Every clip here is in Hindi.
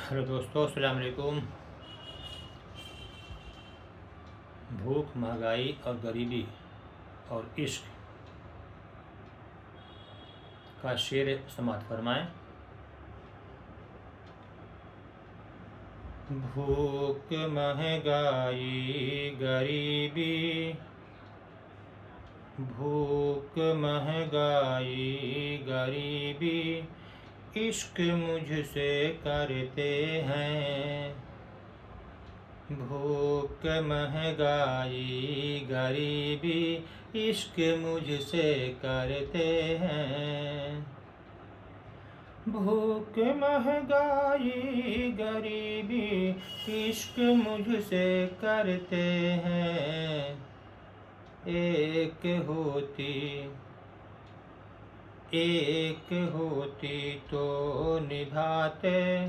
हेलो दोस्तों, अस्सलाम वालेकुम। भूख, महंगाई और गरीबी और इश्क का शेर समाअत फरमाएं। भूख, महंगाई, गरीबी, भूख, महंगाई, गरीबी, इश्क मुझसे करते हैं। भूख, महंगाई, गरीबी, इश्क मुझसे करते हैं। भूख, महंगाई, गरीबी, इश्क मुझसे करते हैं। एक होती तो निभाते,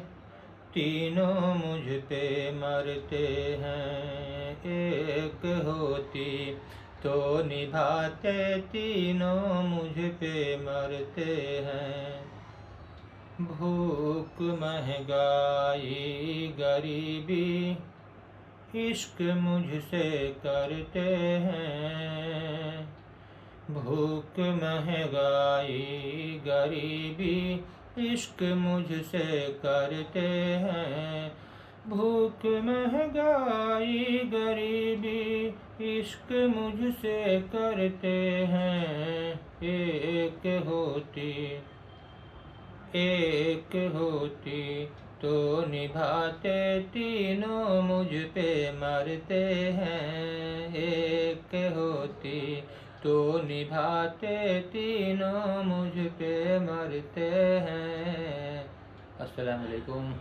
तीनों मुझ पे मरते हैं। एक होती तो निभाते, तीनों मुझ पे मरते हैं। भूख, महंगाई, गरीबी, इश्क मुझसे करते हैं। भूख, महंगाई, गरीबी, इश्क मुझसे करते हैं। भूख, महंगाई, गरीबी, इश्क मुझसे करते हैं। एक होती तो निभाते, तीनों मुझ पे मरते हैं। एक होती तो निभाते, तीनों मुझ पे मरते हैं। अस्सलाम वालेकुम।